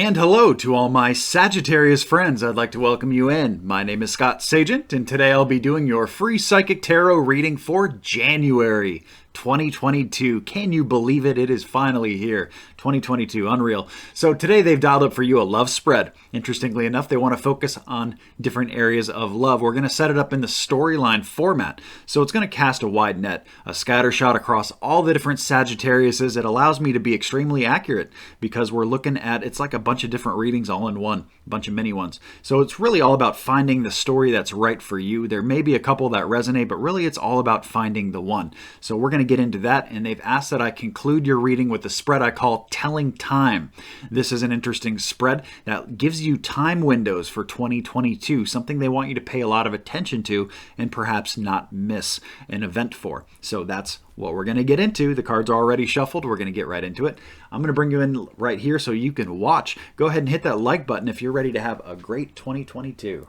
And hello to all my Sagittarius friends. I'd like to welcome you in. My name is Scott Sagent, and today I'll be doing your free psychic tarot reading for January 2022. Can you believe it? It is finally here. 2022, unreal. So today they've dialed up for you a love spread. Interestingly enough, they want to focus on different areas of love. We're going to set it up in the storyline format. So it's going to cast a wide net, a scatter shot across all the different Sagittariuses. It allows me to be extremely accurate because we're looking at, it's like a bunch of different readings all in one, a bunch of mini ones. So it's really all about finding the story that's right for you. There may be a couple that resonate, but really it's all about finding the one. So we're going to get into that, and they've asked that I conclude your reading with the spread I call Telling Time. This is an interesting spread that gives you time windows for 2022, something they want you to pay a lot of attention to and perhaps not miss an event for. So that's what we're going to get into. The cards are already shuffled. We're going to get right into it. I'm going to bring you in right here so you can watch. Go ahead and hit that like button if you're ready to have a great 2022.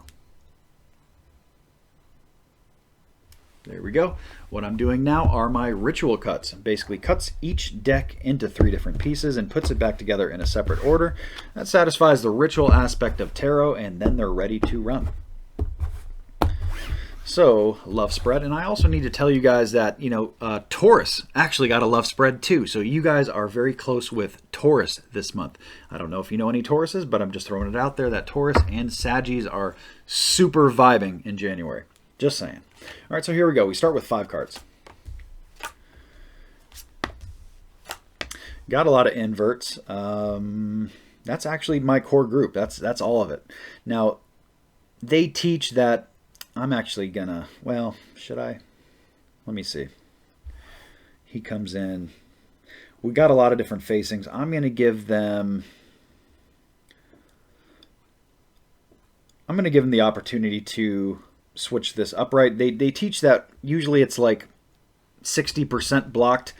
There we go. What I'm doing now are my ritual cuts. Basically cuts each deck into 3 different pieces and puts it back together in a separate order. That satisfies the ritual aspect of tarot, and then they're ready to run. So, love spread. And I also need to tell you guys that, Taurus actually got a love spread too. So you guys are very close with Taurus this month. I don't know if you know any Tauruses, but I'm just throwing it out there that Taurus and Saggies are super vibing in January. Just saying. All right, so here we go. We start with 5 cards. Got a lot of inverts. That's actually my core group. That's all of it. Now, they teach that I'm actually gonna, well, should I? Let me see. He comes in. We got a lot of different facings. I'm gonna give them the opportunity to switch this upright. They teach that usually it's like 60% blocked.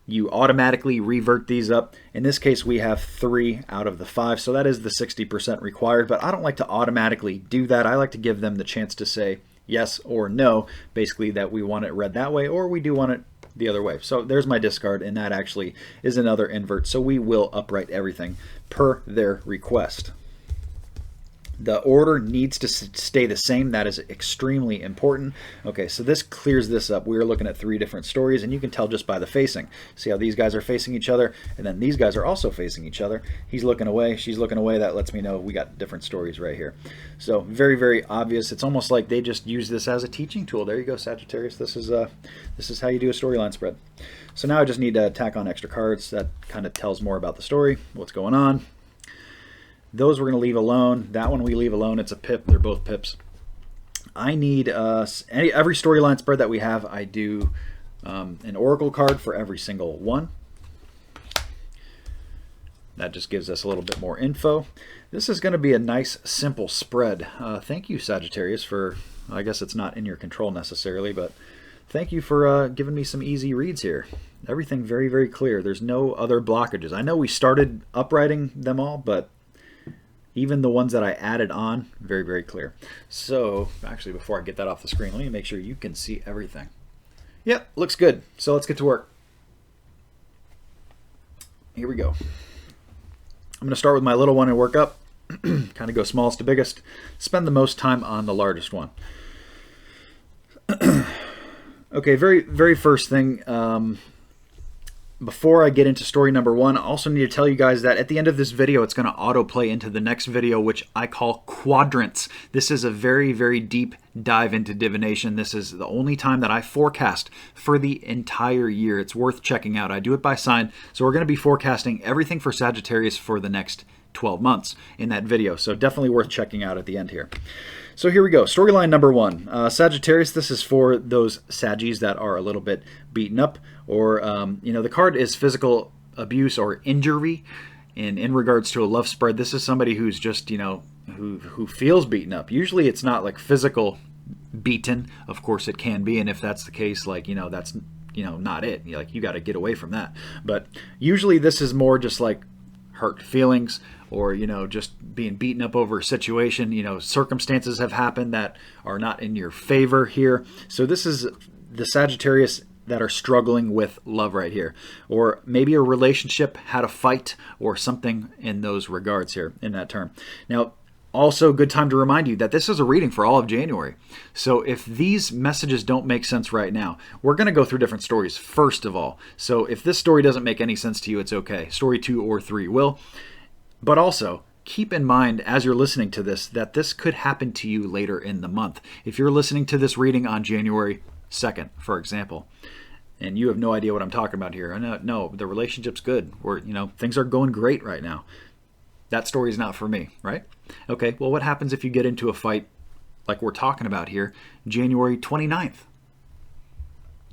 You automatically revert these up. In this case, we have 3 out of the 5, so that is the 60% required, but I don't like to automatically do that. I like to give them the chance to say yes or no, basically that we want it read that way or we do want it the other way. So there's my discard, and that actually is another invert, so we will upright everything per their request. The order needs to stay the same. That is extremely important. Okay, so this clears this up. We are looking at 3 different stories, and you can tell just by the facing. See how these guys are facing each other, and then these guys are also facing each other. He's looking away, she's looking away. That lets me know we got different stories right here. So very, very obvious. It's almost like they just use this as a teaching tool. There you go, Sagittarius. This is how you do a storyline spread. So now I just need to tack on extra cards. That kind of tells more about the story, what's going on. Those we're going to leave alone. That one we leave alone. It's a pip. They're both pips. I need every storyline spread that we have, I do an oracle card for every single one. That just gives us a little bit more info. This is going to be a nice, simple spread. Thank you, Sagittarius, for, I guess it's not in your control necessarily, but thank you for giving me some easy reads here. Everything very, very clear. There's no other blockages. I know we started uprighting them all, but even the ones that I added on, very, very clear. So, actually, before I get that off the screen, let me make sure you can see everything. Yep, looks good. So let's get to work. Here we go. I'm going to start with my little one and work up. Kind of go smallest to biggest. Spend the most time on the largest one. Okay, very, very first thing. Before I get into story number 1, I also need to tell you guys that at the end of this video, it's going to autoplay into the next video, which I call quadrants. This is a very, very deep dive into divination. This is the only time that I forecast for the entire year. It's worth checking out. I do it by sign. So we're going to be forecasting everything for Sagittarius for the next 12 months in that video. So definitely worth checking out at the end here. So here we go. Storyline number 1. Sagittarius, this is for those Saggies that are a little bit beaten up, or, the card is physical abuse or injury. And in regards to a love spread, this is somebody who's just, who feels beaten up. Usually it's not like physical beaten. Of course it can be. And if that's the case, that's, not it. You got to get away from that. But usually this is more just like hurt feelings, or just being beaten up over a situation. Circumstances have happened that are not in your favor here. So this is the Sagittarius that are struggling with love right here. Or maybe a relationship had a fight or something in those regards here in that term. Now, also, good time to remind you that this is a reading for all of January. So if these messages don't make sense right now, we're going to go through different stories first of all. So if this story doesn't make any sense to you, it's okay. Story 2 or 3 will. But also, keep in mind as you're listening to this that this could happen to you later in the month. If you're listening to this reading on January 2nd, for example, and you have no idea what I'm talking about here. No, the relationship's good. Or, things are going great right now. That story's not for me, right? Okay, well, what happens if you get into a fight like we're talking about here, January 29th?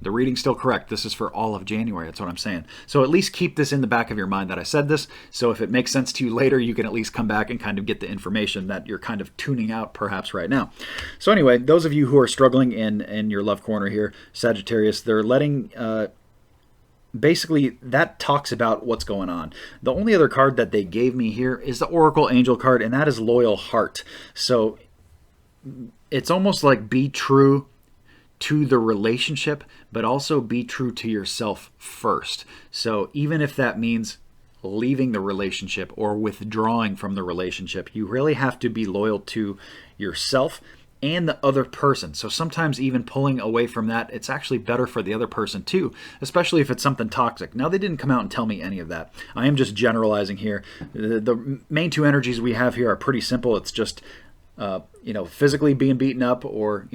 The reading's still correct. This is for all of January. That's what I'm saying. So at least keep this in the back of your mind that I said this. So if it makes sense to you later, you can at least come back and kind of get the information that you're kind of tuning out perhaps right now. So anyway, those of you who are struggling in your love corner here, Sagittarius, they're letting... basically, that talks about what's going on. The only other card that they gave me here is the Oracle Angel card, and that is Loyal Heart. So it's almost like be true to the relationship, but also be true to yourself first. So even if that means leaving the relationship or withdrawing from the relationship, you really have to be loyal to yourself and the other person. So sometimes even pulling away from that, it's actually better for the other person too, especially if it's something toxic. Now, they didn't come out and tell me any of that. I am just generalizing here. The main two energies we have here are pretty simple. It's just, physically being beaten up or,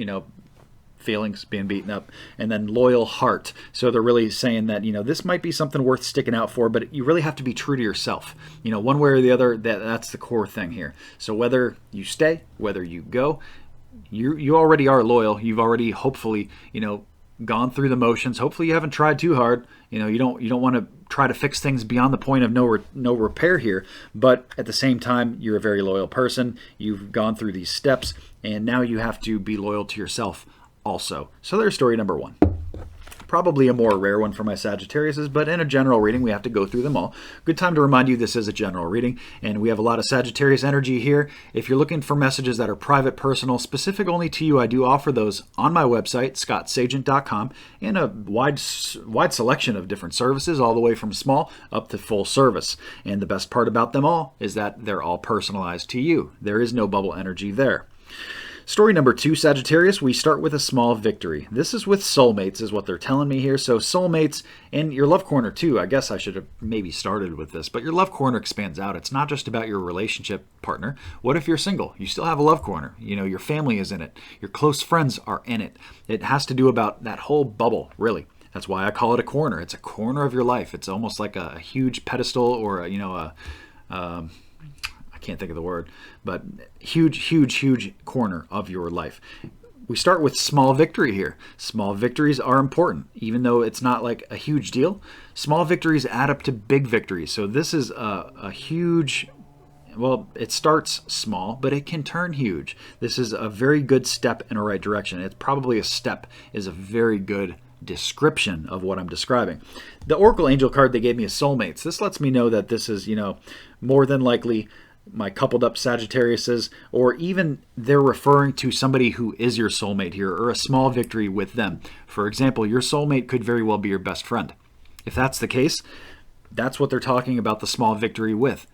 feelings being beaten up, and then loyal heart. So they're really saying that, this might be something worth sticking out for, but you really have to be true to yourself. One way or the other, that's the core thing here. So whether you stay, whether you go, you already are loyal. You've already hopefully, gone through the motions. Hopefully you haven't tried too hard. You don't want to try to fix things beyond the point of no repair here. But at the same time, you're a very loyal person. You've gone through these steps, and now you have to be loyal to yourself also. So there's story number 1. Probably a more rare one for my Sagittariuses, but in a general reading, we have to go through them all. Good time to remind you this is a general reading, and we have a lot of Sagittarius energy here. If you're looking for messages that are private, personal, specific only to you, I do offer those on my website, scottsagent.com, and a wide selection of different services, all the way from small up to full service. And the best part about them all is that they're all personalized to you. There is no bubble energy there. Story number 2, Sagittarius, we start with a small victory. This is with soulmates, is what they're telling me here. So soulmates and your love corner too. I guess I should have maybe started with this, but your love corner expands out. It's not just about your relationship partner. What if you're single? You still have a love corner. Your family is in it. Your close friends are in it. It has to do about that whole bubble, really. That's why I call it a corner. It's a corner of your life. It's almost like a huge pedestal or I can't think of the word, but huge corner of your life. We start with small victory here. Small victories are important, even though it's not like a huge deal. Small victories add up to big victories. So this is a huge, well, it starts small, but it can turn huge. This is a very good step in a right direction. It's probably a step is a very good description of what I'm describing. The Oracle Angel card they gave me is soulmates. This lets me know that this is, more than likely my coupled up Sagittariuses, or even they're referring to somebody who is your soulmate here, or a small victory with them. For example, your soulmate could very well be your best friend. If that's the case, that's what they're talking about the small victory with.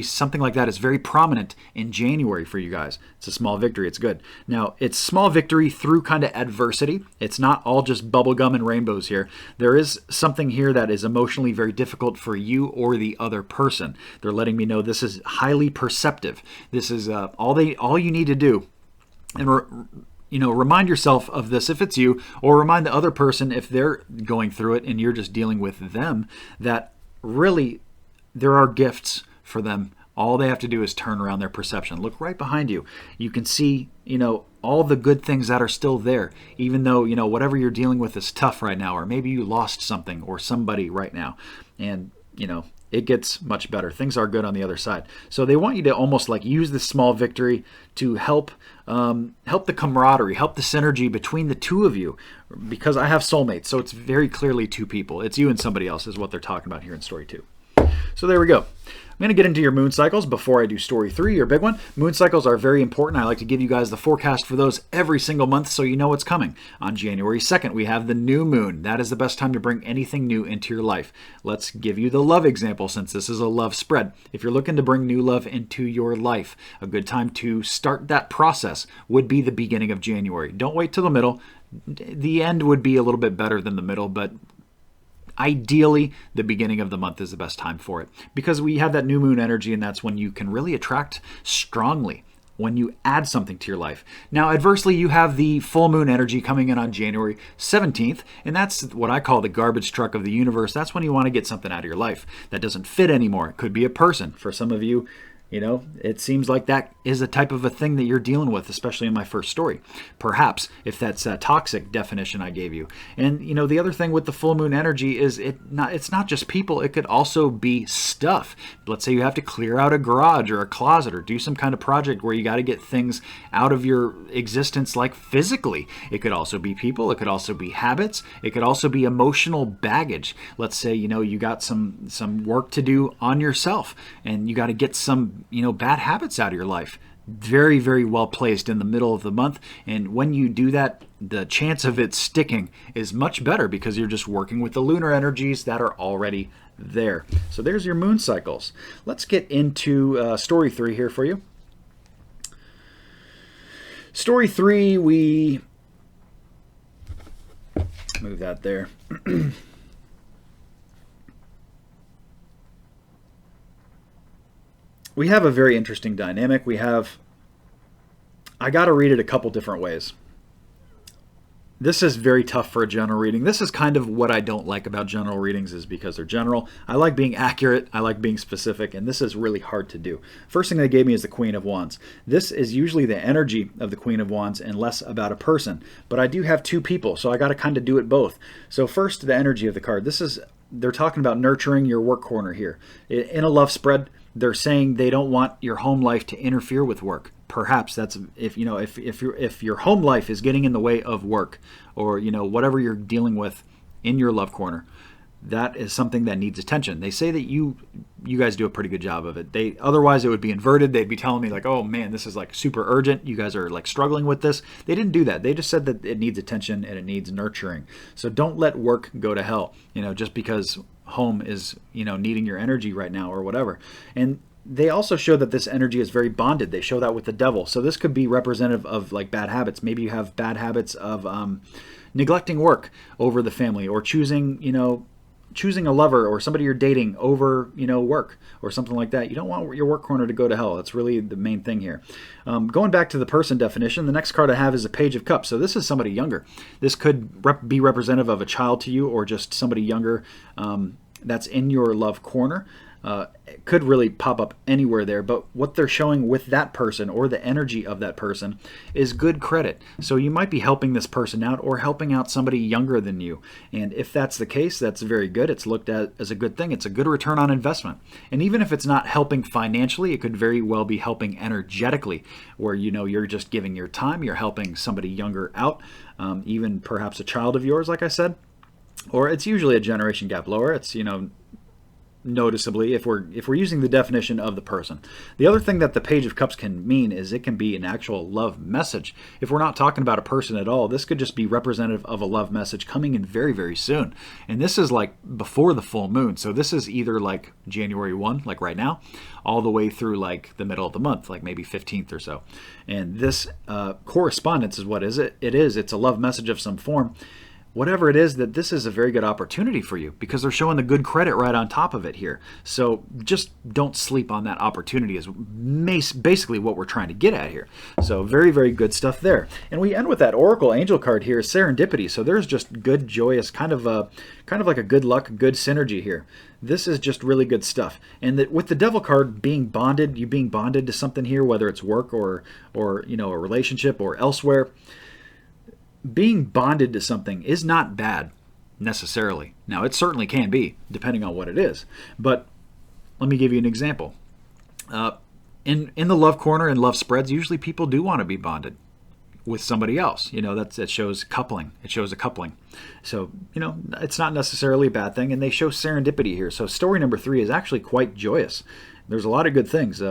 Something like that is very prominent in January for you guys. It's a small victory. It's good. Now, it's small victory through kind of adversity. It's not all just bubblegum and rainbows here. There is something here that is emotionally very difficult for you or the other person. They're letting me know this is highly perceptive. This is all you need to do. And remind yourself of this if it's you, or remind the other person if they're going through it and you're just dealing with them, that really there are gifts for them. All they have to do is turn around their perception. Look right behind you. You can see, all the good things that are still there, even though, whatever you're dealing with is tough right now, or maybe you lost something or somebody right now. And, it gets much better. Things are good on the other side. So they want you to almost like use this small victory to help the camaraderie, help the synergy between the two of you, because I have soulmates. So it's very clearly two people. It's you and somebody else is what they're talking about here in story 2. So there we go. I'm going to get into your moon cycles before I do story 3, your big one. Moon cycles are very important. I like to give you guys the forecast for those every single month so you know what's coming. On January 2nd, we have the new moon. That is the best time to bring anything new into your life. Let's give you the love example since this is a love spread. If you're looking to bring new love into your life, a good time to start that process would be the beginning of January. Don't wait till the middle. The end would be a little bit better than the middle, but ideally, the beginning of the month is the best time for it because we have that new moon energy, and that's when you can really attract strongly when you add something to your life. Now, adversely, you have the full moon energy coming in on January 17th, and that's what I call the garbage truck of the universe. That's when you want to get something out of your life that doesn't fit anymore. It could be a person. For some of you, it seems like that is a type of a thing that you're dealing with, especially in my first story. Perhaps if that's a toxic definition I gave you. And, the other thing with the full moon energy is it's not just people. It could also be stuff. Let's say you have to clear out a garage or a closet or do some kind of project where you got to get things out of your existence, like physically. It could also be people. It could also be habits. It could also be emotional baggage. Let's say, you got some work to do on yourself and you got to get some bad habits out of your life. Very, very well placed in the middle of the month. And when you do that, the chance of it sticking is much better because you're just working with the lunar energies that are already there. So there's your moon cycles. Let's get into story 3 here for you. Story 3, we move that there. We have a very interesting dynamic. I got to read it a couple different ways. This is very tough for a general reading. This is kind of what I don't like about general readings is because they're general. I like being accurate. I like being specific, and this is really hard to do. First thing they gave me is the Queen of Wands. This is usually the energy of the Queen of Wands and less about a person, but I do have 2 people, so I got to kind of do it both. So first, the energy of the card. They're talking about nurturing your work corner here. In a love spread, they're saying they don't want your home life to interfere with work. Perhaps that's if your home life is getting in the way of work or whatever you're dealing with in your love corner, that is something that needs attention. They say that you guys do a pretty good job of it. Otherwise it would be inverted. They'd be telling me like, oh man, this is like super urgent. You guys are like struggling with this. They didn't do that. They just said that it needs attention and it needs nurturing. So don't let work go to hell, just because home is, needing your energy right now or whatever. And they also show that this energy is very bonded. They show that with the devil. So this could be representative of like bad habits. Maybe you have bad habits of neglecting work over the family or choosing a lover or somebody you're dating over, work or something like that. You don't want your work corner to go to hell. That's really the main thing here. Going back to the person definition, the next card I have is a Page of Cups. So this is somebody younger. This could be representative of a child to you or just somebody younger that's in your love corner. It could really pop up anywhere there, but what they're showing with that person or the energy of that person is good credit. So you might be helping this person out or helping out somebody younger than you. And if that's the case, that's very good. It's looked at as a good thing. It's a good return on investment. And even if it's not helping financially, it could very well be helping energetically, where you're just giving your time, you're helping somebody younger out, even perhaps a child of yours, like I said. Or it's usually a generation gap lower. It's, noticeably if we're using the definition of the person. The other thing that the Page of Cups can mean is it can be an actual love message. If we're not talking about a person at all, this could just be representative of a love message coming in very, very soon. And this is like before the full moon. So this is either like January 1, like right now, all the way through like the middle of the month, like maybe 15th or so. And this correspondence is what is it? It's a love message of some form. Whatever it is, that this is a very good opportunity for you because they're showing the good credit right on top of it here. So just don't sleep on that opportunity is basically what we're trying to get at here. So very, very good stuff there. And we end with that Oracle Angel card here, serendipity. So there's just good, joyous, kind of like a good luck, good synergy here. This is just really good stuff. And with the Devil card being bonded, you being bonded to something here, whether it's work or a relationship or elsewhere, being bonded to something is not bad necessarily. Now, it certainly can be, depending on what it is. But let me give you an example. In the love corner and love spreads, usually people do want to be bonded with somebody else. That shows coupling. It shows a coupling. So, it's not necessarily a bad thing. And they show serendipity here. So story number 3 is actually quite joyous. there's a lot of good things.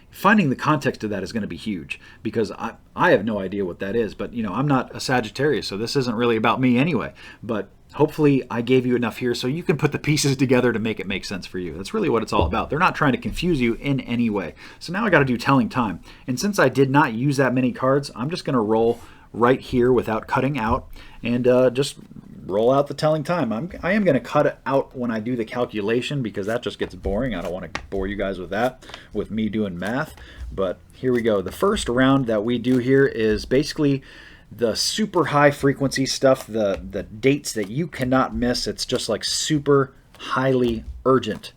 Finding the context of that is going to be huge, because I have no idea what that is. But, I'm not a Sagittarius, so this isn't really about me anyway. But hopefully I gave you enough here so you can put the pieces together to make it make sense for you. That's really what it's all about. They're not trying to confuse you in any way. So now I got to do telling time. And since I did not use that many cards, I'm just going to roll right here without cutting out, and just roll out the telling time. I am going to cut it out when I do the calculation, because that just gets boring. I don't want to bore you guys with that, with me doing math. But here we go. The first round that we do here is basically the super high frequency stuff, the dates that you cannot miss. It's just like super highly urgent.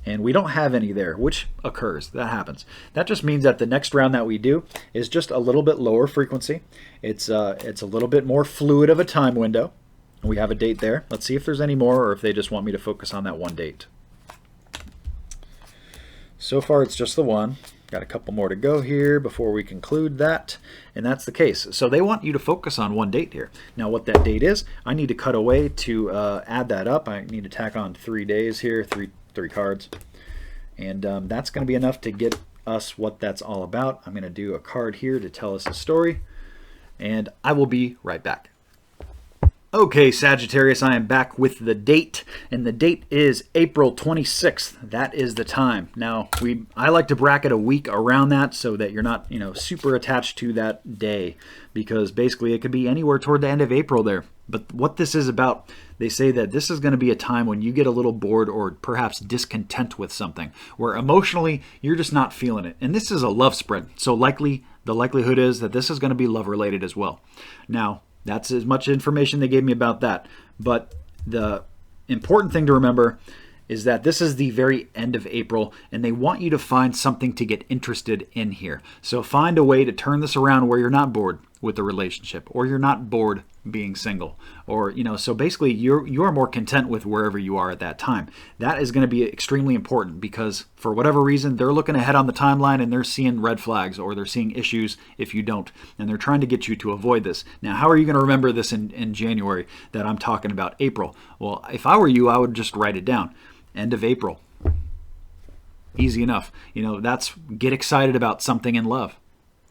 And we don't have any there, which occurs. That happens. That just means that the next round that we do is just a little bit lower frequency. It's a little bit more fluid of a time window. We have a date there. Let's see if there's any more, or if they just want me to focus on that one date. So far, it's just the one. Got a couple more to go here before we conclude that, and that's the case. So they want you to focus on one date here. Now, what that date is, I need to cut away to add that up. I need to tack on 3 days here, three cards, and that's going to be enough to get us what that's all about. I'm going to do a card here to tell us a story, and I will be right back. Okay, Sagittarius, I am back with the date, and the date is April 26th. That is the time. Now, I like to bracket a week around that so that you're not, super attached to that day, because basically it could be anywhere toward the end of April there. But what this is about, they say that this is going to be a time when you get a little bored or perhaps discontent with something, where emotionally you're just not feeling it. And this is a love spread, so the likelihood is that this is going to be love related as well. Now, that's as much information they gave me about that. But the important thing to remember is that this is the very end of April, and they want you to find something to get interested in here. So find a way to turn this around where you're not bored with the relationship, or you're not bored being single, or so basically you're more content with wherever you are at that time. That is going to be extremely important, because for whatever reason they're looking ahead on the timeline and they're seeing red flags, or they're seeing issues if you don't, and they're trying to get you to avoid this. Now, how are you going to remember this in January that I'm talking about April? Well, if I were you, I would just write it down. End of April. Easy enough. That's get excited about something in love.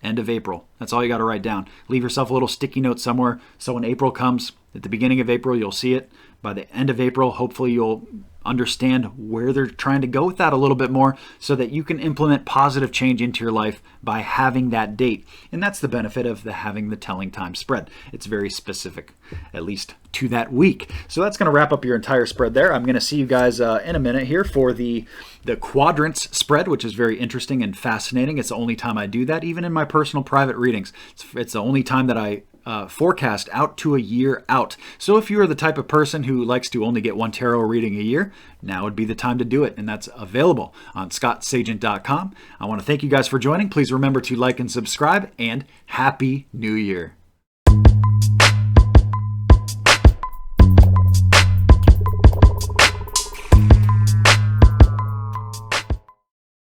End of April. That's all you got to write down. Leave yourself a little sticky note somewhere, so when April comes, at the beginning of April, you'll see it. By the end of April, hopefully you'll understand where they're trying to go with that a little bit more, so that you can implement positive change into your life by having that date. And that's the benefit of having the telling time spread. It's very specific, at least to that week. So that's going to wrap up your entire spread there. I'm going to see you guys in a minute here for the quadrants spread, which is very interesting and fascinating. It's the only time I do that, even in my personal private readings. It's the only time that I forecast out to a year out. So if you are the type of person who likes to only get one tarot reading a year, now would be the time to do it, and that's available on scottsagent.com. I want to thank you guys for joining. Please remember to like and subscribe, and Happy New Year.